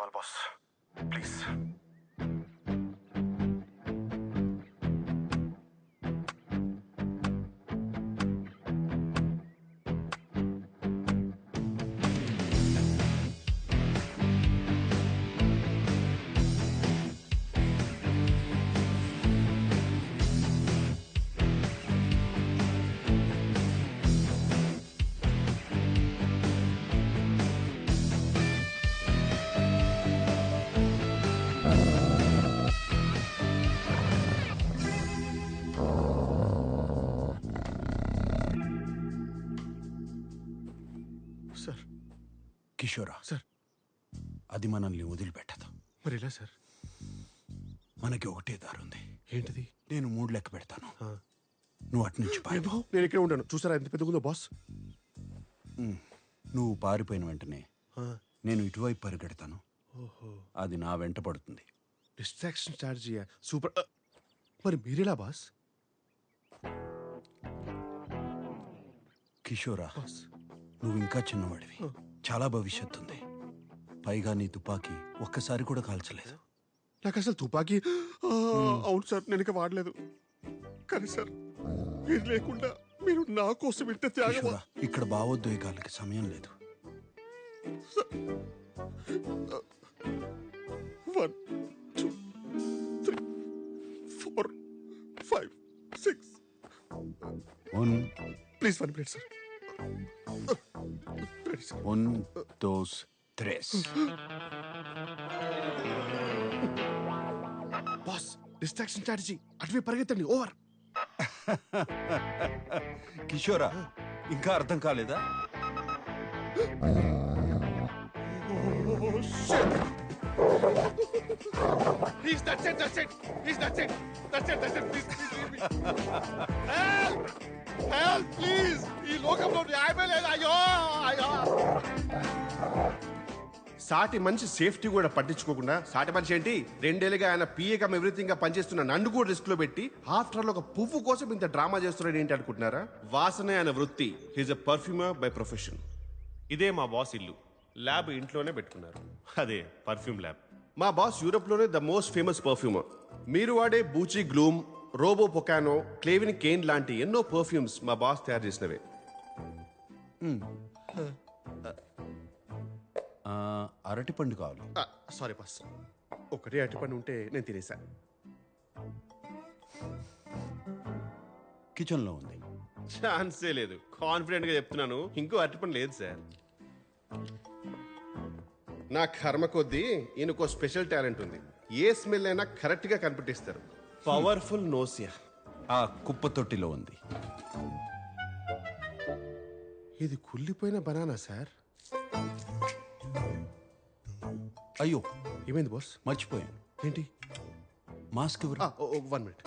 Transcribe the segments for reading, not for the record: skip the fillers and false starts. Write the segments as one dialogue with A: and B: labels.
A: కావాలి boss, please. Sir.
B: కిషోరా
A: sir.
B: అది మనల్ని వదిలిపెట్టదు.
A: మరి ఎలా సార్?
B: మనకి ఒకటే దారుంది.
A: ఏంటిది?
B: నేను 3 లెక్క పెడతాను, నువ్వు అటు నుంచి పారిపో.
A: నేను ఇక్కడ ఉంటాను. చూసారా ఎంత పెద్దగుందో బాస్?
B: నువ్వు పారిపోయిన వెంటనే నేను ఇటువైపు పరిగెడతాను. అది నా వెంట పడుతుంది.
A: Distraction strategy super. మరి మీరెలా బాస్?
B: కిషోరా,
A: బాస్
B: నువ్వు ఇంకా చిన్నవాడివి, చాలా భవిష్యత్తు ఉంది. పైగా నీ తుపాకీ ఒక్కసారి కూడా కాల్చలేదు.
A: నాకు అసలు తుపాకీ అవును సార్, నేను ఇక వాడలేదు. కానీ సార్, మీరు లేకుండా మీరు నా కోసం ఇంత త్యాగం.
B: కిషోరా, ఇక్కడ భావోద్వేగాలకి సమయం లేదు.
A: 1 2 3 4 5 6. Please 1 minute sir.
B: 1 2 3.
A: Boss, distraction strategy. అటువే పరిగెత్తండి. ఓవర్.
B: కిషోరా, ఇంకా అర్థం కాలేదా?
A: Please, that's it. Please, that's it. Please leave me. Help, please. ఈ లోకంలో న్యాయమే లేదు. అయ్యో. సాటి మనిషి సేఫ్టీ కూడా పట్టించుకోకుండా, సాటి మనిషి ఏంటి 2 ఏళ్ళుగా ఆయన పిఏకమ్ ఎవ్రీథింగ్ గా పనిచేస్తున్న నన్ను కూడా రిస్క్ లో పెట్టి ఆఫ్టర్ ఒక పువ్వు కోసం ఇంత డ్రామా చేస్తున్నాడు ఏంటి అనుకుంటున్నారా? వాసనే ఆయన వృత్తి. He's a perfumer by profession. ఇదే మా బాస్ ఇల్లు. ల్యాబ్ ఇంట్లోనే పెట్టుకున్నారు. అదే పర్ఫ్యూమ్ ల్యాబ్. మా బాస్ యూరోప్ లోనే ద మోస్ట్ ఫేమస్ పర్ఫ్యూమర్. మీరు వాడే బూచి గ్లూమ్, రోబో పొకానో, క్లేవిన్ కేన్ లాంటి ఎన్నో పర్ఫ్యూమ్స్ మా బాస్ తయారు చేసినవే.
B: అరటిపండు కావాలి.
A: సారీ బాస్, ఒకటే అరటిపండు ఉంటే నేను తినేసా.
B: కిచెన్ లో ఉంది.
A: ఛాన్సే లేదు. కాన్ఫిడెంట్ గా చెప్తున్నాను, ఇంకో అరటిపండు లేదు సార్. నా కర్మ కొద్దీ ఈయనకో స్పెషల్ టాలెంట్ ఉంది. ఏ స్మెల్ అయినా కరెక్ట్ గా కనిపెట్టిస్తారు. Powerful nausea.
B: ఆ కుప్ప తొట్టిలో ఉంది.
A: ఇది కుళ్ళిపోయిన బనానా సార్.
B: అయ్యో,
A: ఏమైంది బాస్?
B: మర్చిపోయాను.
A: ఏంటి?
B: మాస్క్ ఎవరు?
A: 1 minute.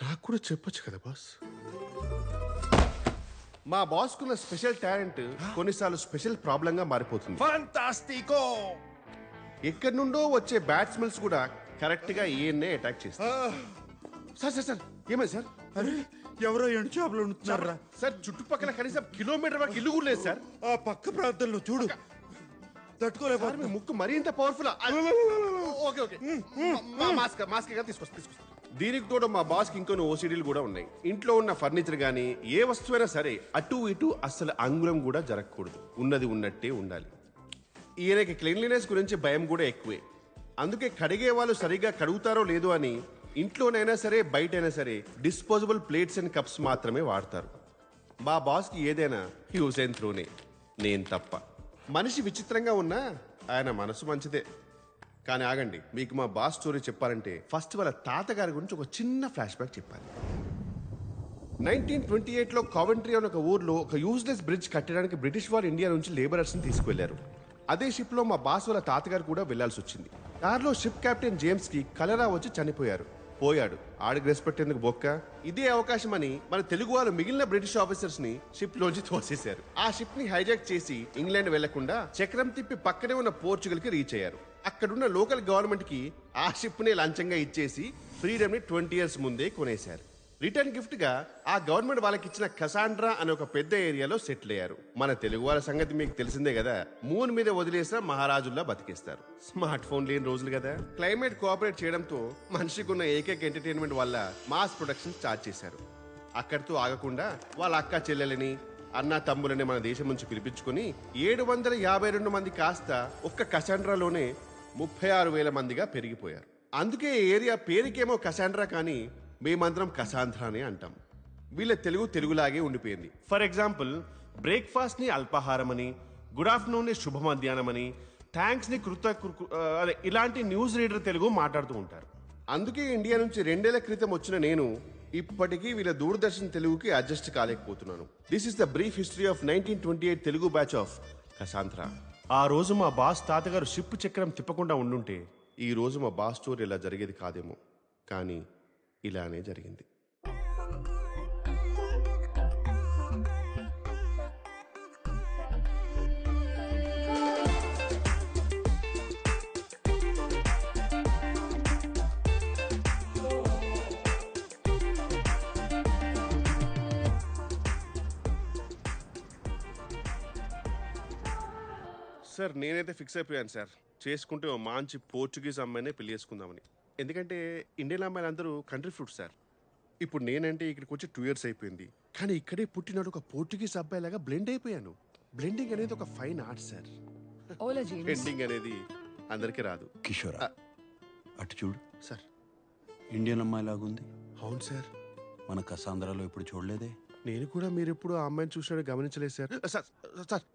A: నాకు కూడా చెప్పొచ్చు కదా బాస్. మా బాస్ కున్న స్పెషల్ టాలెంట్ కొన్నిసార్లు స్పెషల్ ప్రాబ్లం గా మారిపోతుంది.
B: ఫాంటాస్టికో!
A: ఎక్కడి నుండో వచ్చే బ్యాడ్ స్మెల్స్ కూడా కరెక్ట్ గా ఈయన్నే అటాక్ చేస్తారు. సార్ ఏమైంది సార్?
B: అరే, ఎవరో ఎండు చేపలు ఉంటున్నారా
A: సార్? చుట్టుపక్కల కనీసం కిలోమీటర్ వరకు ఇల్లు కూడా లేదు సార్.
B: ఆ పక్క ప్రాంతంలో చూడు. తట్టుకోలేకపోతే
A: మీ ముక్కు మరీ ఇంత పవర్ఫుల్. ఓకే. మాస్క్ తీసుకొస్తా. దీనికి తోడు మా బాస్ కి ఇంకొన్ని ఓసిడీలు కూడా ఉన్నాయి. ఇంట్లో ఉన్న ఫర్నిచర్ గానీ ఏ వస్తువైనా సరే అటు ఇటు అస్సలు అంగుళం కూడా జరగకూడదు. ఉన్నది ఉన్నట్టే ఉండాలి. ఈయనకి క్లీన్లీనెస్ గురించి భయం కూడా ఎక్కువే. అందుకే కడిగే వాళ్ళు సరిగా కడుగుతారో లేదో అని ఇంట్లోనైనా సరే బయటైనా సరే డిస్పోజబుల్ ప్లేట్స్ అండ్ కప్స్ మాత్రమే వాడతారు. మా బాస్కి ఏదైనా యూజ్ అండ్ త్రోనే, నేను తప్ప. మనిషి విచిత్రంగా ఉన్నా ఆయన మనసు మంచిదే. కానీ ఆగండి, మీకు మా బాస్ స్టోరీ చెప్పాలంటే ఫస్ట్ వాళ్ళ తాతగారి గురించి ఒక చిన్న ఫ్లాష్ బ్యాక్ చెప్పాలి. 1928లో కావెంట్రీ అనే ఒక ఊర్లో ఒక యూజ్లెస్ బ్రిడ్జ్ కట్టడానికి బ్రిటిష్ వారు ఇండియా నుంచి లేబరర్స్ని తీసుకువెళ్లారు. అదే షిప్ లో మా బాస్ వాళ్ళ తాతగారు కూడా వెళ్లాల్సి వచ్చింది. కార్లో షిప్ కెప్టెన్ జేమ్స్ కి కలరా వచ్చి పోయాడు. ఆడికి రెస్పెక్ట్ ఎందుకు బొక్క. ఇదే అవకాశం అని మన తెలుగు వాళ్ళు మిగిలిన బ్రిటిష్ ఆఫీసర్స్ ని షిప్ లోంచి తోసేశారు. ఆ షిప్ ని హైజాక్ చేసి ఇంగ్లాండ్ వెళ్లకుండా చక్రం తిప్పి పక్కనే ఉన్న పోర్చుగల్ కి రీచ్ అయ్యారు. అక్కడున్న లోకల్ గవర్నమెంట్కి ఆ షిప్నే లంచంగా ఇచ్చేసి ఫ్రీడమ్ని 20 years ముందే కొనేశారు. రిటర్న్ గిఫ్ట్గా ఆ గవర్నమెంట్ వాళ్ళకి ఇచ్చిన కసాండ్రా అనే ఒక పెద్ద ఏరియాలో సెటిల్ అయ్యారు. మన తెలుగు వాళ్ళ సంగతి మీకు తెలిసిందే కదా, మూన్ మీద వదిలేసిన మహారాజుల్లా బతికేస్తారు. స్మార్ట్ ఫోన్ లేని రోజులు కదా. క్లైమేట్ కోఆపరేట్ చేయడంతో మనిషికి ఉన్న ఏకైక ఎంటర్టైన్మెంట్ వల్ల మాస్ ప్రొడక్షన్ స్టార్ట్ చేశారు. అక్కడితో ఆగకుండా వాళ్ళ అక్క చెల్లెలని అన్న తమ్ములని మన దేశం నుంచి పిలిపించుకుని 752 మంది కాస్త ఒక్క కసాండ్రాలోనే 36,000 మందిగా పెరిగిపోయారు. అందుకే ఈ ఏరియా పేరుకేమో కసాండ్రా కానీ మేమందరం కసాంధ్రానే అంటాం. వీళ్ళ తెలుగులాగే ఉండిపోయింది. ఫర్ ఎగ్జాంపుల్, బ్రేక్ఫాస్ట్ ని అల్పాహారం అని, గుడ్ ఆఫ్టర్నూన్ ని శుభ మధ్యాహ్నం అని, థ్యాంక్స్ ని అదే ఇలాంటి న్యూస్ రీడర్ తెలుగు మాట్లాడుతూ ఉంటారు. అందుకే ఇండియా నుంచి 2 ఏళ్ల క్రితం వచ్చిన నేను ఇప్పటికీ వీళ్ళ దూరదర్శన్ తెలుగుకి అడ్జస్ట్ కాలేకపోతున్నాను. This is the brief history of 1928 Telugu batch of Cassandra. ఆ రోజు మా బాస్ తాతగారు షిప్ చక్రం తిప్పకుండా ఉండుంటే ఈ రోజు మా బాస్ స్టోరీ ఇలా జరిగేది కాదేమో, కానీ ఇలానే జరిగింది. సార్ నేనైతే ఫిక్స్ అయిపోయాను సార్, చేసుకుంటే ఓ మంచి పోర్చుగీస్ అమ్మాయినే పెళ్లి చేసుకుందామని. ఎందుకంటే ఇండియన్ అమ్మాయిలు అందరూ కంట్రీ ఫ్రూట్ సార్. ఇప్పుడు నేనంటే ఇక్కడికి వచ్చి 2 years అయిపోయింది, కానీ ఇక్కడే పుట్టినాడు ఒక పోర్చుగీస్ అబ్బాయిలాగా బ్లెండ్ అయిపోయాను. బ్లెండింగ్ అనేది ఒక ఫైన్ ఆర్ట్ సార్.
C: ఓలా జేమ్స్.
A: బ్లెండింగ్ అనేది అందరికీ రాదు.
B: కిషోరా, అటు చూడు.
A: సార్
B: ఇండియన్ అమ్మాయిలాగుంది.
A: అవును సార్.
B: మన కసాంధ్రాలో ఎప్పుడు చూడలేదే.
A: నేను కూడా మీరు ఎప్పుడు ఆ అమ్మాయిని చూసినట్టు గమనించలేదు సార్. సార్ సార్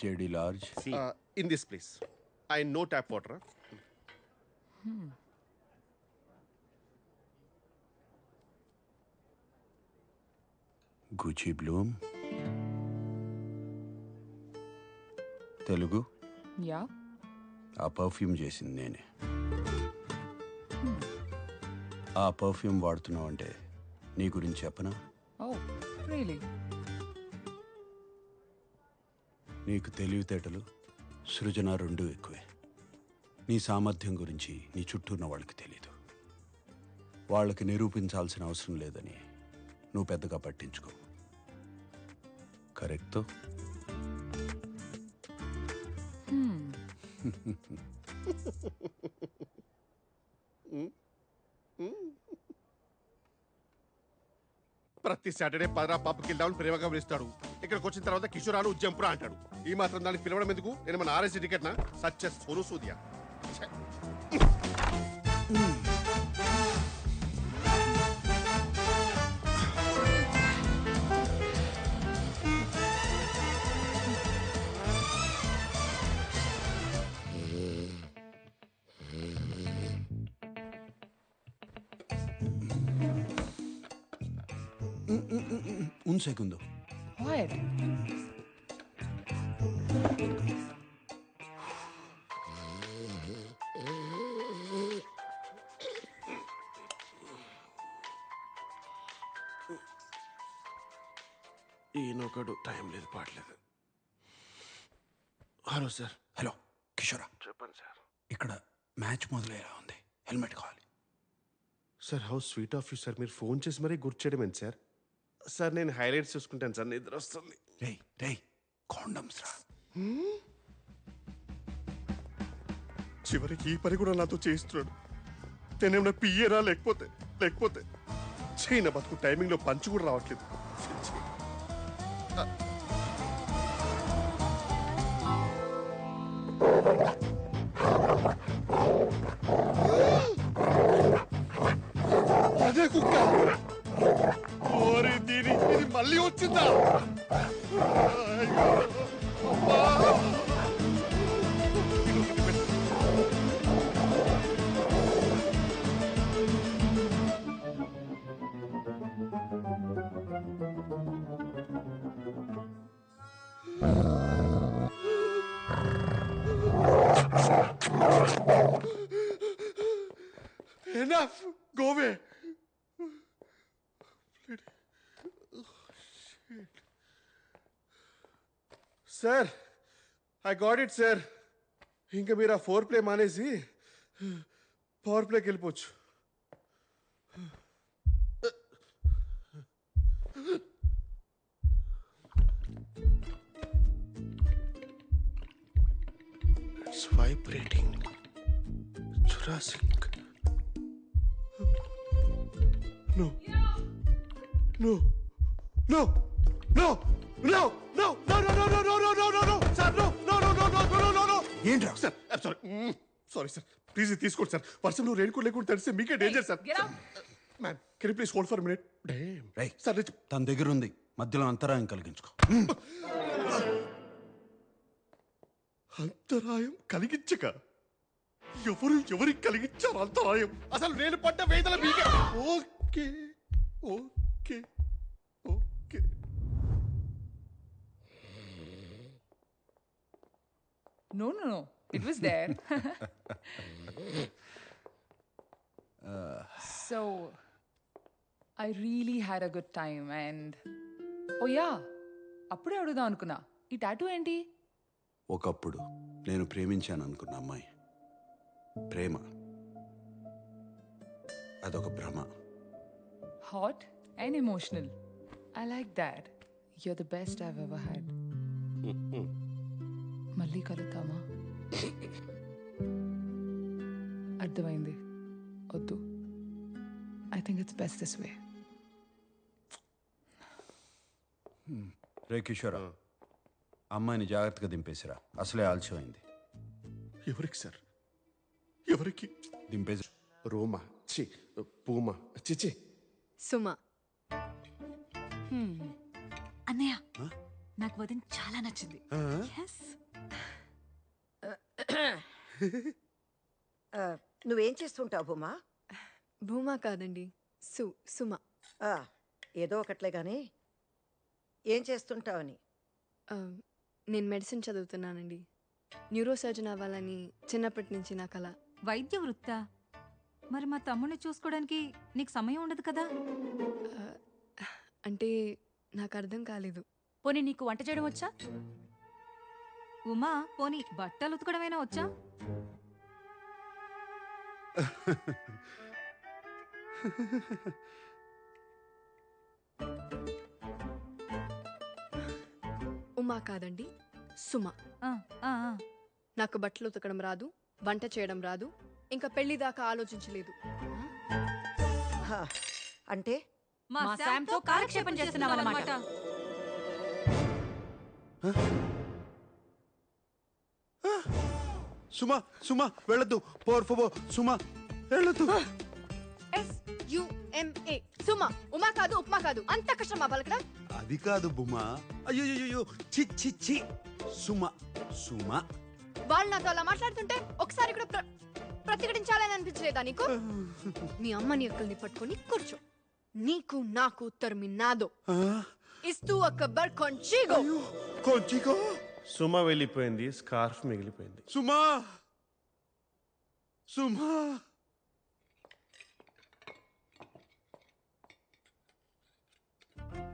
B: జేడి లార్జ్.
A: In this place I know tap water.
B: Gucci Bloom. Telugu.
C: Yeah.
B: ఆ పర్ఫ్యూమ్ చేసింది నేనే. ఆ పర్ఫ్యూమ్ వాడుతున్నావు అంటే నీ గురించి చెప్పనా?
C: Oh really?
B: నీకు తెలివితేటలు, సృజన రెండూ ఎక్కువే. నీ సామర్థ్యం గురించి నీ చుట్టూ ఉన్న వాళ్ళకి తెలీదు. వాళ్ళకి నిరూపించాల్సిన అవసరం లేదని నువ్వు పెద్దగా పట్టించుకో. కరెక్టో?
A: ప్రతి సాటర్డే పదరా పబ్కి వెళ్దామని ప్రేమగా పిలుస్తాడు. ఇక్కడికి వచ్చిన తర్వాత కిషోరాలు ఉజ్జంపురా అంటాడు. ఈ మాత్రం దానికి పిలవడం ఎందుకు? నేను మన ఆర్ఎస్సీ టికెట్ నా సచ్చ సోను సూదియా.
B: Un segundo.
C: What?
A: ఈయనొకడు టైం లేదు పాటలేదు. Hello sir.
B: హలో కిషోరా,
A: చెప్పండి సార్.
B: ఇక్కడ మ్యాచ్ మొదలయ్యేలా ఉంది. హెల్మెట్ కావాలి.
A: Sir how sweet of you sir. మీరు ఫోన్ చేసి మరీ గుర్తు చేయడం ఏంటి సార్? సార్ నేను హైలైట్స్ చూసుకుంటాను సార్, నిద్ర వస్తుంది.
B: రేయ్ రేయ్, కాండమ్స్ రా.
A: చివరికి ఈ పని కూడా నాతో చేయిస్తున్నాడు. నేనేమన్నా పియ్యరా లేకపోతే లేకపోతే చైనా బతుకు టైమింగ్లో పంచి కూడా రావట్లేదు. అదే కుక్క. ఓరి దీని ఇది మళ్ళీ వచ్చిందా? Enough! Go away! Sir I got it sir. ఇంకా మీరు ఆ 4 ప్లే మానేసి పవర్ ప్లేకి వెళ్ళిపోవచ్చు. It's vibrating. Jurassic. No. No. No. No. No. No. No. No. No. No. No. No. No. No. No. Sir. No. No. No. No. No. No. No. No.
B: ఏంట్రా
A: Sir. I'm sorry. Sorry, sir. Please తీసుకోండి sir. వర్షంలో raincoat లేకుండా తెలిస్తే మీకే danger sir.
C: Get out.
A: Man can you please hold for minute? Damn.
B: రేయ్.
A: Sir
B: తన దగ్గర ఉంది, మధ్యలో అంతరాయం కలిగించుకో.
A: అంతరాయం కలిగించక ఎవరికి కలిగించారు అంతరాయం? అసలు నేను పడ్డ వేదన మీకే. Okay okay okay.
C: No, no, no. It was there. So, I really had a good time and... Oh yeah, అప్పుడే అడుగుదాం అనుకున్నా, ఈ టాటూ ఏంటి?
B: ఒకప్పుడు నేను ప్రేమించాను అనుకున్న అమ్మాయి ప్రేమ అదొక భ్రమ.
C: Hot and emotional. I like that. You're the best I've ever had. మళ్ళీ కలుద్దామా? అర్థమైంది, వద్దు. I think it's best this way.
B: రే కిషోరా, అమ్మాయిని జాగ్రత్తగా దింపేసిరా, అసలే ఆలస్యమైంది.
A: ఎవరికి సార్? ఎవరికి?
B: దింపేసి.
A: రోమా చి పూమా చిచి
D: సుమ.
E: అన్నయ్య, నాకు వదిన చాలా నచ్చింది. Yes.
F: నువ్వేం చేస్తుంటావు బొమ్మా?
D: భూమా కాదండి, సుమ.
F: ఏదో ఒకట్లే కానీ ఏం చేస్తుంటావని.
D: నేను మెడిసిన్ చదువుతున్నానండి. న్యూరో సర్జన్ అవ్వాలని చిన్నప్పటి నుంచి నా కల.
E: వైద్య వృత్తా? మరి మా తమ్ముడిని చూసుకోవడానికి నీకు సమయం ఉండదు కదా?
D: అంటే నాకు అర్థం కాలేదు.
E: పోనీ నీకు వంట చేయడం వచ్చా? ఉమా, పోనీ బట్టలు ఉతకడమైనా వచ్చా?
D: ఉమా కాదండి, సుమ.
E: ఆ, ఆ, ఆ.
D: నాకు బట్టలు ఉతకడం రాదు, వంట చేయడం రాదు, ఇంకా పెళ్లి దాకా ఆలోచించలేదు.
F: హా, అంటే
E: మా శామ్తో కాలక్షేపం చేస్తున్నావన్నమాట.
B: సుమా సుమా వెళ్ళొద్దు, పోర్ ఫోబో సుమా వెళ్ళొద్దు.
D: SUMA. సుమ. ఉమా కాదు, ఉప్మా కాదు. అంత కష్టమా పలకడం?
B: అది కాదు బుమా. అయ్యో చి చి చి. సుమా సుమా.
D: వాళ్ళు నాతో అలా మాట్లాడుతుంటే ఒకసారి కూడా ప్రతిఘటించాలని అనిపించలేదా నీకు? మీ అమ్మని అక్కల్ని పట్టుకొని కూర్చో. నీకు నాకు ఉత్తరమిన్నాదో ఇస్తూ అక్బర్ కొంచిగో.
B: కొంచిగో.
A: సుమ వెళ్ళిపోయింది, స్కార్ఫ్ మిగిలిపోయింది.
B: సుమా సుమా.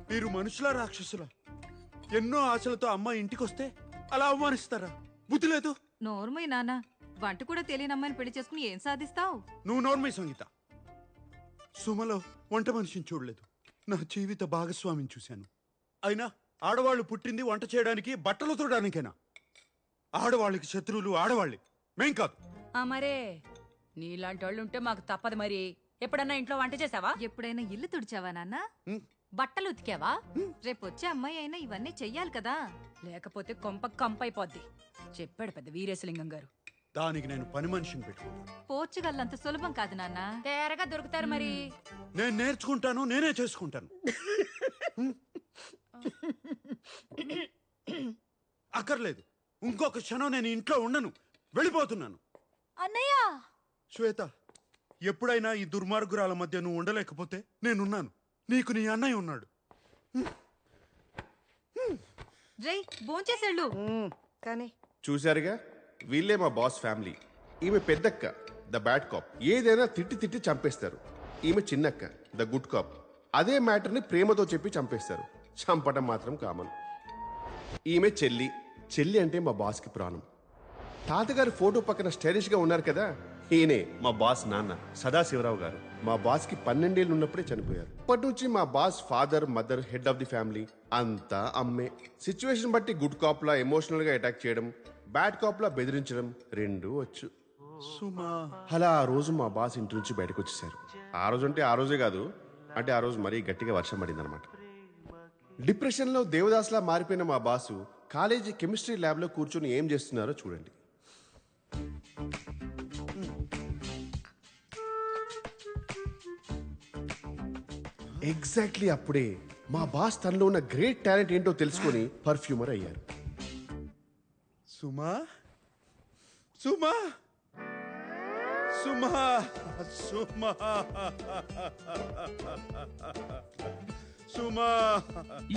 B: మీరు మనుషుల రాక్షసుల? ఎన్నో ఆశలతో అమ్మ ఇంటికొస్తే అలా అవమానిస్తారా? బుద్ధి లేదు.
E: నోర్మై నాన్న, వంట కూడా తెలియని అమ్మాయిని పెళ్లి చేసుకుని ఏం సాధిస్తావు?
B: నువ్వు నోర్మై సంగీత. సుమలో వంట మనిషిని చూడలేదు, నా జీవిత భాగస్వామిని చూశాను. అయినా ఆడవాళ్ళు పుట్టింది వంట చేయడానికి, బట్టలు ఉతకడానికేనా? ఆడవాళ్ళకి శత్రువులు ఆడవాళ్ళే, మేం కాదు.
G: మరే నీలాంటి వాళ్ళు ఉంటే మాకు తప్పదు. మరి ఎప్పుడన్నా ఇంట్లో వంట చేసావా?
E: ఎప్పుడైనా ఇల్లు తుడిచావా నాన్న?
G: బట్టలు ఉతికావా?
E: రేపొచ్చే అమ్మాయి అయినా ఇవన్నీ చెయ్యాలి కదా.
G: లేకపోతే కొంప కంపైపోద్ది. చెప్పాడు పెద్ద వీరేశలింగం గారు.
B: దానికి నేను పని మనిషిని పెట్టుకుంటాను.
E: పోర్చుగల్ అంత సులభం కాదు నాన్న.
G: తేరగా దొరుకుతారు మరి.
B: నేను నేర్చుకుంటాను, నేనే చేసుకుంటాను. అక్కర్లేదు, ఇంకొక క్షణం నేను ఇంట్లో ఉండను, వెళ్ళిపోతున్నాను.
E: అన్నయ్య!
B: శ్వేత, ఎప్పుడైనా ఈ దుర్మార్గురాల మధ్య నువ్వు ఉండలేకపోతే నేనున్నాను. నీకు నీ అన్నయ్య ఉన్నాడు.
E: రై, భోంచేసేళ్ళు.
F: కానీ
A: చూశారుగా, వీళ్ళే మా బాస్ ఫ్యామిలీ. ఈమె పెద్దక్క, ద బ్యాడ్ కాప్. ఏదైనా తిట్టి తిట్టి చంపేస్తారు. ఈమె చిన్నక్క, ద గుడ్ కాప్. అదే మ్యాటర్ని ప్రేమతో చెప్పి చంపేస్తారు. చంపటం మాత్రం కామన్. ఈమె చెల్లి, చెల్లి అంటే మా బాస్కి ప్రాణం. తాతగారి ఫోటో పక్కన స్టైలిష్గా ఉన్నారు కదా, ఈయనే మా బాస్ నాన్న సదాశివరావు గారు. మా బాస్కి 12 ఏళ్ళు ఉన్నప్పుడే చనిపోయారు. అప్పటి నుంచి మా boss father mother head of the family అంతా అమ్మే. సిచ్యువేషన్ బట్టి గుడ్ కాప్లా ఎమోషనల్గా అటాక్ చేయడం, బ్యాడ్ కాప్లా బెదిరించడం రెండూ వచ్చు.
B: సుమా
A: అలా ఆ రోజు మా బాస్ ఇంటి నుంచి బయటకు వచ్చేసారు. ఆ రోజు అంటే ఆ రోజే కాదు, అంటే ఆ రోజు మరీ గట్టిగా వర్షం పడింది అనమాట. డిప్రెషన్లో దేవదాస్లా మారిపోయిన మా బాసు కాలేజీ కెమిస్ట్రీ ల్యాబ్లో కూర్చొని ఏం చేస్తున్నారో చూడండి. ఎగ్జాక్ట్లీ అప్పుడే మా బాస్ తనలో ఉన్న గ్రేట్ టాలెంట్ ఏంటో తెలుసుకొని పర్ఫ్యూమర్ అయ్యారు.
B: సుమా సుమా సుమా సుమా సుమా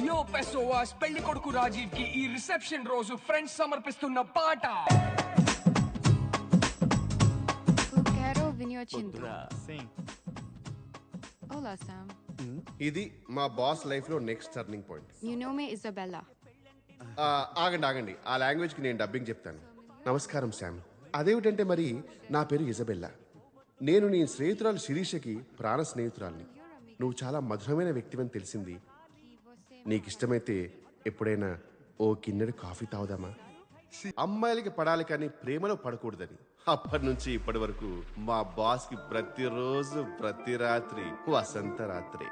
H: యో పెసోవాస్ పెళ్లి కొడుకు రాజీవ్ కి ఈ రిసెప్షన్ రోజు ఫ్రెండ్స్ సమర్పిస్తున్న పాట.
D: Quero vinho tinto. Olá, Sam.
A: ఇది మా బాస్ లైఫ్లో next turning point.
D: You know me, Isabella.
A: ఆగండి, ఆ లాంగ్వేజ్కి నేను డబ్బింగ్ చెప్తాను. నమస్కారం శామ్. అదేమిటంటే మరి నా పేరు ఇజబెల్లా. నేను నీ స్నేహితురాలు శిరీషకి ప్రాణ స్నేహితురాల్ని. నువ్వు చాలా మధురమైన వ్యక్తివని తెలిసింది. నీకు ఇష్టమైతే ఎప్పుడైనా ఓ కిన్నెడు కాఫీ తాగుదామా? అమ్మాయిలకి పడాలి కానీ ప్రేమలో పడకూడదని అప్పటి నుంచి ఇప్పటి వరకు మా బాస్కి ప్రతిరోజు ప్రతి రాత్రి వసంత రాత్రి.